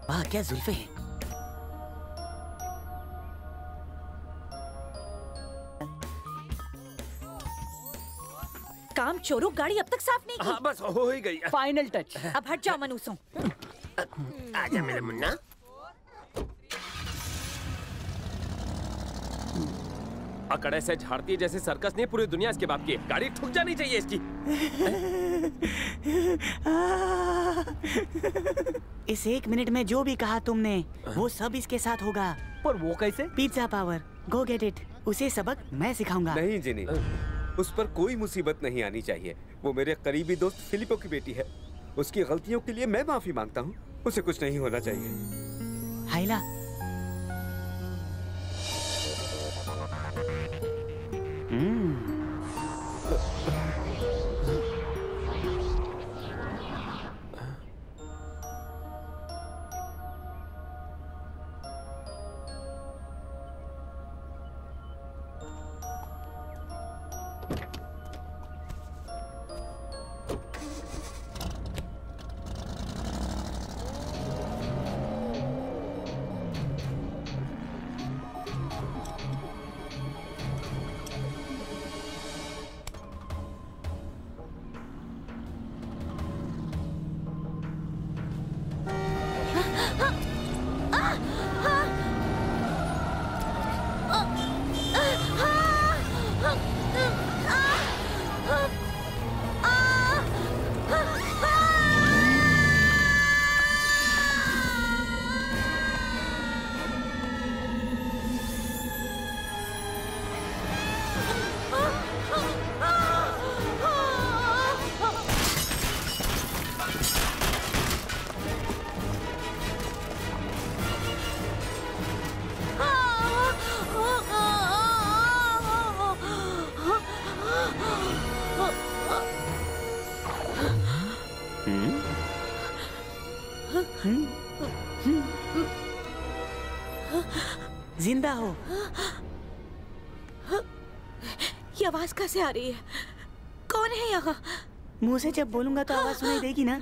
वाह क्या जुल्फे हैं। काम चोरों, गाड़ी अब तक साफ नहीं की। हाँ बस हो ही गई। Final touch. अब हट जाओ मनूसों। आजा मेरे मुन्ना। अकड़े से झाड़ती है जैसे सर्कस नहीं, पूरी दुनिया इसके बाप की है। गाड़ी ठुक जानी चाहिए इसकी। इस 1 मिनट में जो भी कहा तुमने वो सब इसके साथ होगा। पर वो कैसे? Pizza power, go get it. उसे सबक मैं सिखाऊंगा। नहीं जिनी, उस पर कोई मुसीबत नहीं आनी चाहिए। वो मेरे करीबी दोस्त फिलिपो की बेटी है। उसकी गलतियों के लिए मैं माफी मांगता हूँ। उसे कुछ नहीं होना चाहिए। हाइला, जिंदा हो। ये आवाज कहाँ से आ रही है? कौन है यहाँ? मुंह से जब बोलूंगा तो आवाज सुनाई देगी ना।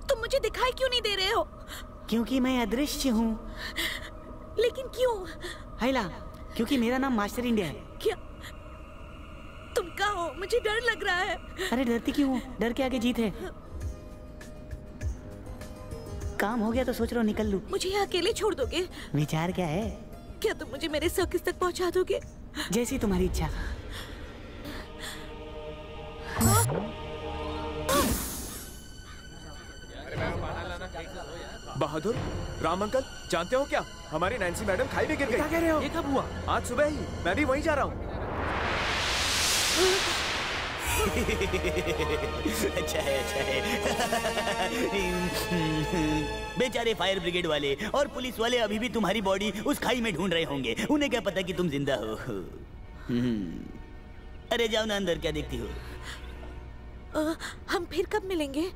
तुम मुझे दिखाई क्यों नहीं दे रहे हो? क्योंकि मैं अदृश्य हूँ। लेकिन क्यों? हाइला, क्योंकि मेरा नाम मास्टर इंडिया है। क्या तुम कहाँ हो? मुझे डर लग रहा है। अरे डरती क्यों हो? डर के आगे जीत है। काम हो गया तो सोच रहा हूँ निकल लूं। मुझे यहाँ अकेले छोड़ दोगे? विचार क्या है? क्या तुम मुझे मेरे सर्कस तक पहुँचा दोगे? जैसी तुम्हारी इच्छा। बहादुर, राम अंकल, जानते हो क्या, हमारी नैन्सी मैडम खाई में गिर गई। क्या कह रहे हो? ये कब हुआ? आज सुबह ही। मैं भी वहीं जा रहा हूँ। अच्छा है, अच्छा है। बेचारे फायर ब्रिगेड वाले और पुलिस वाले अभी भी तुम्हारी बॉडी उस खाई में ढूंढ रहे होंगे। उन्हें क्या पता कि तुम जिंदा हो। अरे जाओ ना अंदर, क्या देखती हो? हम फिर कब मिलेंगे?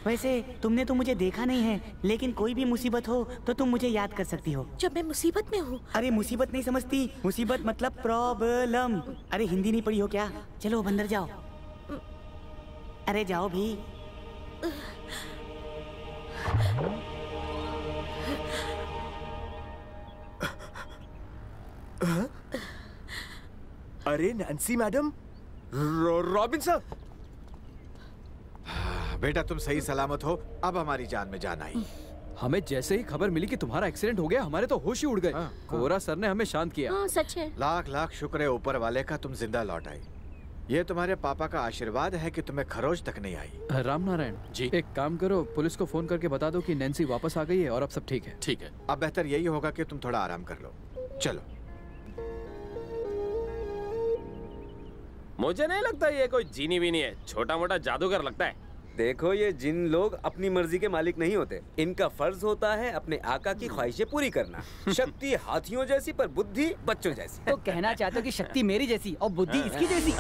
वैसे तुमने तो मुझे देखा नहीं है, लेकिन कोई भी मुसीबत हो तो तुम मुझे याद कर सकती हो। जब मैं मुसीबत में हूँ। अरे मुसीबत नहीं समझती, मुसीबत मतलब प्रॉब्लम। अरे हिंदी नहीं पढ़ी हो क्या? चलो अंदर जाओ। अरे जाओ भी। अरे नैन्सी मैडम, रॉबिन सर। बेटा तुम सही सलामत हो। अब हमारी जान में जान आई। हमें जैसे ही खबर मिली कि तुम्हारा एक्सीडेंट हो गया, हमारे तो होश ही उड़ गए। कोरा सर ने हमें शांत किया। हाँ सच है। लाख लाख शुक्र है ऊपर वाले का, तुम जिंदा लौट आई। ये तुम्हारे पापा का आशीर्वाद है कि तुम्हें खरोच तक नहीं आई। राम नारायण जी, एक काम करो, पुलिस को फोन करके बता दो कि नैन्सी वापस आ गई है और अब सब ठीक है। ठीक है। अब बेहतर यही होगा कि तुम थोड़ा आराम कर लो। चलो। मुझे नहीं लगता ये कोई जीनी वीनी है, छोटा मोटा जादूगर लगता है। देखो ये जिन लोग अपनी मर्जी के मालिक नहीं होते। इनका फर्ज होता है अपने आका की ख्वाहिशें पूरी करना। शक्ति हाथियों जैसी पर बुद्धि बच्चों जैसी। तो कहना चाहते हो कि शक्ति मेरी जैसी और बुद्धि इसकी जैसी?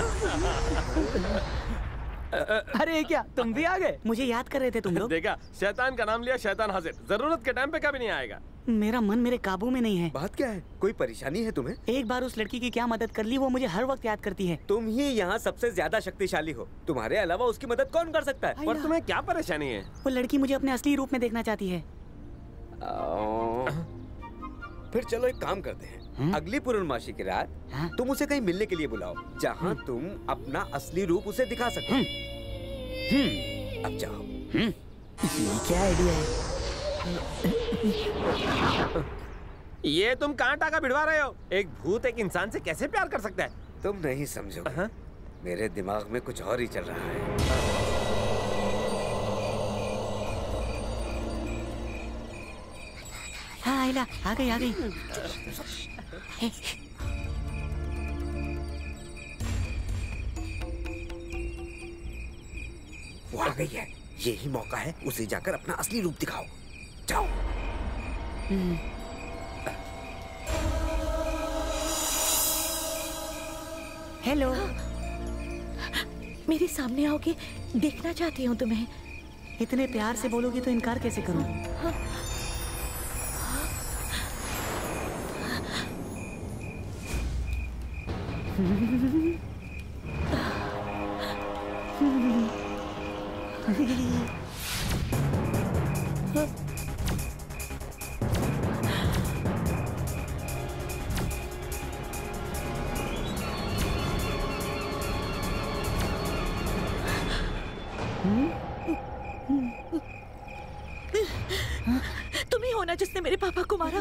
अरे क्या तुम भी आ गए? मुझे याद कर रहे थे तुम लोग। देखा, शैतान का नाम लिया, शैतान हाजिर। जरूरत के टाइम पे कभी नहीं आएगा। मेरा मन मेरे काबू में नहीं है। बात क्या है? कोई परेशानी है तुम्हें? एक बार उस लड़की की क्या मदद कर ली वो मुझे हर वक्त याद करती है। तुम ही यहाँ सबसे ज्यादा शक्तिशाली हो, तुम्हारे अलावा उसकी मदद कौन कर सकता है? पर तुम्हें क्या परेशानी है? वो लड़की मुझे अपने असली रूप में देखना चाहती है। फिर चलो एक काम करते हैं, अगली पूर्णमासी की रात तुम उसे कहीं मिलने के लिए बुलाओ, जहाँ तुम अपना असली रूप उसे दिखा सको। अब जाओ। ये क्या आइडिया है? ये तुम कहाँ टाका भिड़वा रहे हो? एक भूत एक इंसान से कैसे प्यार कर सकता है? तुम नहीं समझोगे, मेरे दिमाग में कुछ और ही चल रहा है। हाँ आइला, आ गई आ गई। वो आ गई है, यही मौका है, उसे जाकर अपना असली रूप दिखाओ। जाओ। हेलो। मेरे सामने आओगे? देखना चाहती हूँ तुम्हें। इतने प्यार से बोलोगी तो इनकार कैसे करूँ? तुम ही हो ना जिसने मेरे पापा को मारा?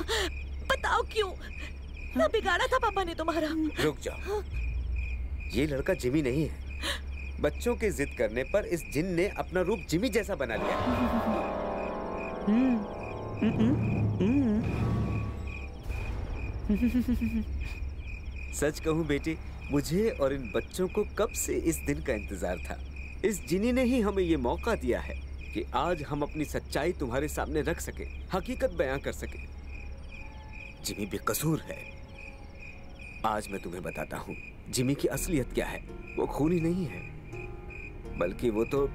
बताओ क्यों? ना बिगाड़ा था पापा ने तुम्हारा? रुक जाओ, ये लड़का जिमी नहीं है। बच्चों के जिद करने पर इस जिन ने अपना रूप जिमी जैसा बना लिया। सच कहूं बेटी, मुझे और इन बच्चों को कब से इस दिन का इंतजार था। इस जिनी ने ही हमें ये मौका दिया है कि आज हम अपनी सच्चाई तुम्हारे सामने रख सके, हकीकत बयां कर सके। जिमी बेकसूर है। आज मैं तुम्हें बताता हूँ जिमी की असलियत क्या है। वो खूनी नहीं है, बल्कि वो तो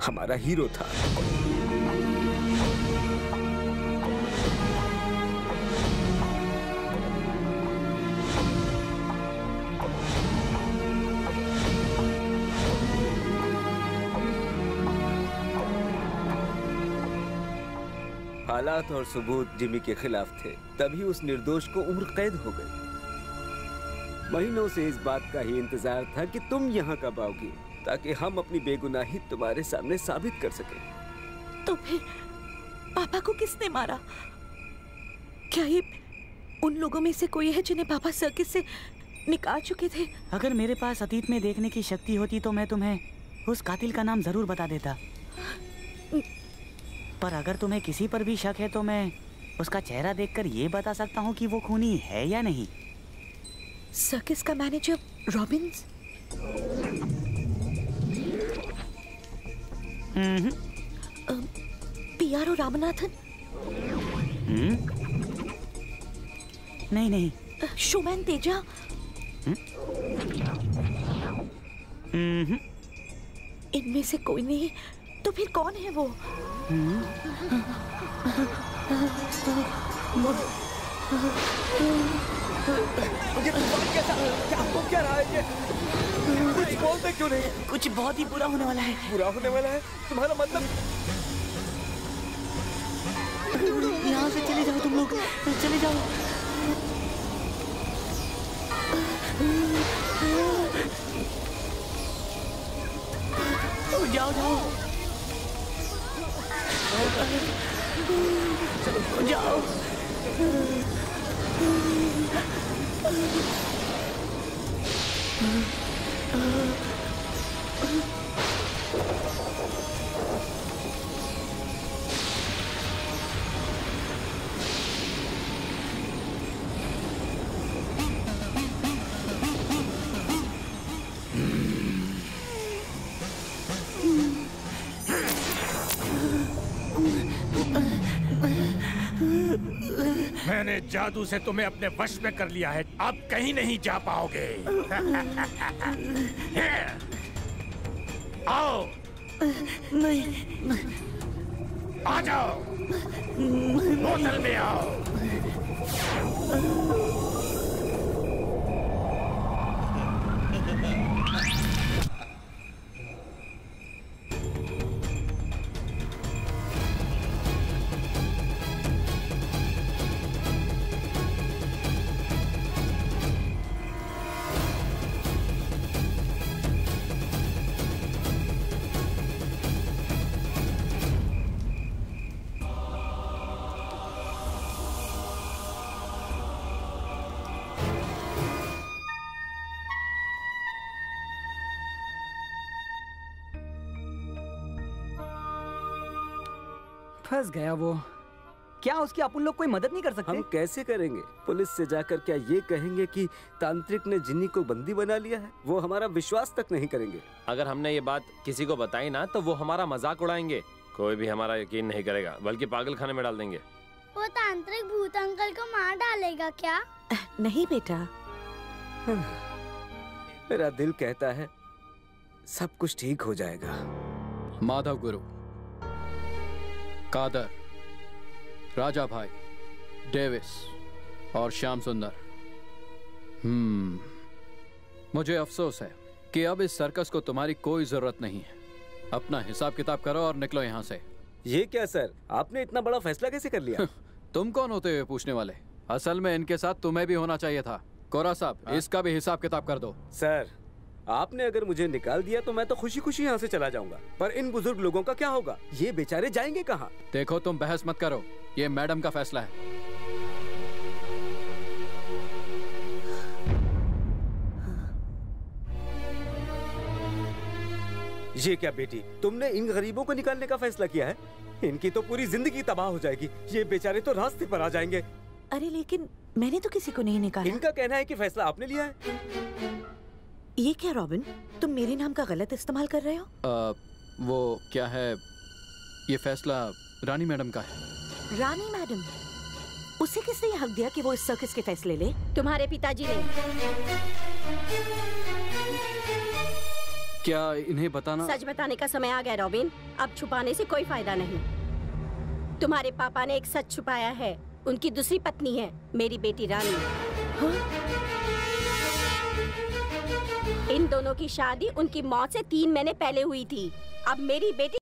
हमारा हीरो था। हालात और सबूत जिमी के खिलाफ थे, तभी उस निर्दोष को उम्र कैद हो गई। महीनों से इस बात का ही इंतजार था कि तुम यहाँ कब आओगी, ताकि हम अपनी बेगुनाही तुम्हारे सामने साबित कर सकें। तो फिर पापा को किसने मारा? क्या ये उन लोगों में से कोई है जिन्हें पापा सर्किस से निकाल चुके थे? अगर मेरे पास अतीत में देखने की शक्ति होती तो मैं तुम्हें उस कातिल का नाम जरूर बता देता। पर अगर तुम्हें किसी पर भी शक है तो मैं उसका चेहरा देखकर ये बता सकता हूँ कि वो खूनी है या नहीं। सर्किस का मैनेजर रॉबिन्स? पीआरओ रामनाथन? नहीं। शोमैन तेजा? इनमें से कोई नहीं, तो फिर कौन है वो? क्या रहा है ये? कुछ बोलते क्यों नहीं? कुछ बहुत ही बुरा होने वाला है। बुरा होने वाला है? तुम्हारा मतलब? यहाँ से चले जाओ तुम लोग, चले जाओ। जाओ जाओ जाओ। मैंने जादू से तुम्हें अपने वश में कर लिया है, अब कहीं नहीं जा पाओगे। आओ। नहीं। आ जाओ। बोतल में आओ। फंस गया वो। क्या उसकी अपन लोग कोई मदद नहीं कर सकते? हम कैसे करेंगे? पुलिस से जाकर क्या ये कहेंगे कि तांत्रिक ने जिन्नी को बंदी बना लिया है? वो हमारा विश्वास तक नहीं करेंगे। अगर हमने ये बात किसी को बताई ना तो वो हमारा मजाक उड़ाएंगे। कोई भी हमारा यकीन नहीं करेगा, बल्कि पागल खाने में डाल देंगे। वो तांत्रिक भूत अंकल को मार डालेगा क्या? नहीं बेटा। मेरा दिल कहता है सब कुछ ठीक हो जाएगा। माधव गुरु, कादर, राजा भाई, डेविस और श्याम सुंदर। मुझे अफसोस है कि अब इस सर्कस को तुम्हारी कोई जरूरत नहीं है। अपना हिसाब किताब करो और निकलो यहाँ से। ये क्या सर, आपने इतना बड़ा फैसला कैसे कर लिया? तुम कौन होते हुए पूछने वाले? असल में इनके साथ तुम्हें भी होना चाहिए था। कोरा साहब, इसका भी हिसाब किताब कर दो। सर, आपने अगर मुझे निकाल दिया तो मैं तो खुशी खुशी यहाँ से चला जाऊंगा, पर इन बुजुर्ग लोगों का क्या होगा? ये बेचारे जाएंगे कहाँ? देखो, तुम बहस मत करो, ये मैडम का फैसला है। ये क्या बेटी, तुमने इन गरीबों को निकालने का फैसला किया है? इनकी तो पूरी जिंदगी तबाह हो जाएगी। ये बेचारे तो रास्ते पर आ जाएंगे। अरे लेकिन मैंने तो किसी को नहीं निकाला। इनका कहना है कि फैसला आपने लिया है। ये क्या रॉबिन, तुम मेरे नाम का गलत इस्तेमाल कर रहे हो? वो क्या है, ये फैसला रानी मैडम का है। रानी मैडम? उसे किसने ये हक दिया कि वो इस सर्कस के फैसले ले? तुम्हारे पिताजी ने। क्या इन्हें बताना? सच बताने का समय आ गया रॉबिन, अब छुपाने से कोई फायदा नहीं। तुम्हारे पापा ने एक सच छुपाया है। उनकी दूसरी पत्नी है मेरी बेटी रानी। इन दोनों की शादी उनकी मौत से 3 महीने पहले हुई थी। अब मेरी बेटी